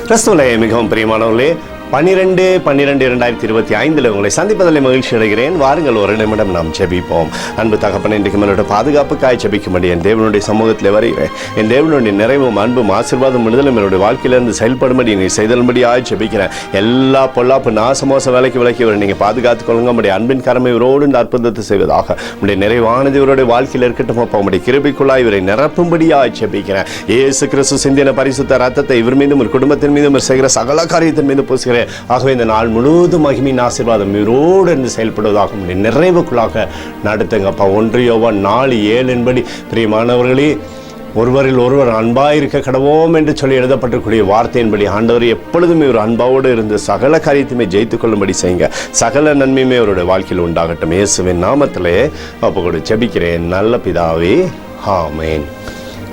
கிறிஸ்துவிலே மிகவும் பிரியமானவர்களே, 12/12/2025 உங்களை சந்திப்பதில் மகிழ்ச்சி அடைகிறேன். வாருங்கள், ஒரு நிமிடம் நாம் ஜெபிப்போம். அன்பு தகப்பனே, இன்றைக்கு என்னோட பாதுகாப்புக்காய் ஜெபிக்கும்படி என் தேவனுடைய சமூகத்தில் வருகிறேன். என் தேவனுடைய நிறைவும் அன்பும் ஆசீர்வாதம் விடுதலும் என்னுடைய வாழ்க்கையிலிருந்து செயல்படும்படி நீ செய்தலும்படியாய் ஜெபிக்கிறேன். எல்லா பொல்லாப்பு நாசமோச வேலைக்கு விலக்கி வர நீங்கள் பாதுகாத்துக் கொள்ளுங்க. உடைய அன்பின் கரமை இவரோடு இந்த அற்புதத்தை செய்வதாக உடைய நிறைவானது இவருடைய வாழ்க்கையில் இருக்கட்டும். அப்போ உடைய கிருபைக்குள்ளாய் இவரை நிரப்பும்படியாய் ஜெபிக்கிறேன். இயேசு கிறிஸ்து சிந்தின பரிசுத்த ரத்தத்தை இவர் மீதும் ஒரு குடும்பத்தின் மீதும் செய்கிற சகல காரியத்தின் மீது பூசுகிறேன். ஆகவே இந்த நாள் முழுவதும் மகிமையின் ஆசீர்வாதம் இவரோடு இருந்து செயல்படுவதாக நிறைவுக்குள்ளாக நடத்துங்கப்பா. 1 யோவான் 4:7 பிரியமானவர்களே, ஒருவரில் ஒருவர் அன்பாயிருக்க கடவோம் என்று சொல்லி எழுதப்பட்டிருக்கூடிய வார்த்தையின்படி ஆண்டவர் எப்பொழுதுமே ஒரு அன்பாவோடு இருந்து சகல காரியத்தையுமே ஜெயித்துக் கொள்ளும்படி செய்யுங்க. சகல நன்மையுமே அவருடைய வாழ்க்கையில் உண்டாகட்டும். இயேசுவின் நாமத்திலே அப்போ ஜெபிக்கிறேன் நல்ல பிதாவே, ஆமென்.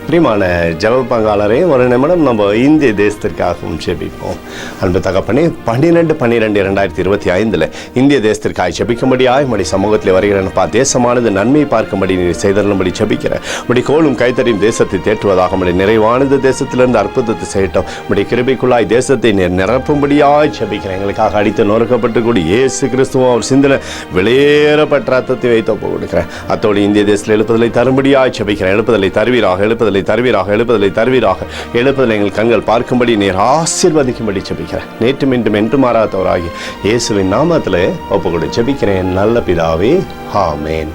பிரியமான ஜெப பங்காளரே, ஒரு நிமிடம் நம்ம இந்திய தேசத்திற்காகவும் ஜெபிப்போம். அன்பு தகப்பனே, 12/12/2025 இந்திய தேசத்திற்காக ஜெபிக்கும்படியாய் உடைய சமூகத்தில் வருகிறேன்ப்பா. தேசமானது நன்மை பார்க்கும்படி நீ செய்தரும்படி ஜெபிக்கிறேன். உடைய கோலும் கைத்தறியும் தேசத்தை தேற்றுவதாக உடைய நிறைவானது தேசத்திலிருந்து அற்புதத்தை செய்யட்டும். உடைய கிருபைக்குள்ளாய் தேசத்தை நிரப்பும்படியாய் ஜெபிக்கிறேன். எங்களுக்காக அடித்து நொறுக்கப்பட்டு கூடி இயேசு கிறிஸ்துவும் அவர் சிந்தனை வெளியேறப்பட்ட ரத்தத்தை வைத்து ஒப்பு கொடுக்கிறேன். அத்தோடு இந்திய தேசத்தில் எழுப்புதலை தரும்படியாய் ஜெபிக்கிறேன். எழுப்புதலை தருவீராக எழுப்புதலை எங்கள் கண்கள் பார்க்கும்படி நீர் ஆசீர்வதிக்கும்படி ஜெபிக்கிறேன். நேற்று மீண்டும் என்று மாறாதவராகி இயேசுவின் நாமத்தில் ஒப்புக்கொடு ஜெபிக்கிறேன் நல்ல பிதாவே, ஆமென்.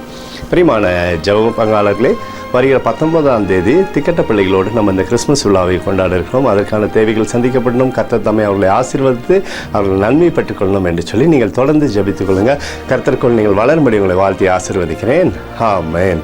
பிரியமான ஜெப பங்காளர்களே, வருகிற 19ஆம் தேதி திக்கட்ட பிள்ளைகளோடு நம்ம இந்த கிறிஸ்மஸ் விழாவை கொண்டாட இருக்கிறோம். அதற்கான தேவைகள் சந்திக்கப்படணும். கர்த்தர் தம்மை அவர்களை ஆசீர்வதித்து அவர்கள் நன்மை பெற்றுக்கொள்ளணும் என்று சொல்லி நீங்கள் தொடர்ந்து ஜெபித்துக் கொள்ளுங்கள். கர்த்தருக்குள் நீங்கள் வளரும்படி உங்களை வாழ்த்தி ஆசீர்வதிக்கிறேன். ஆமென்.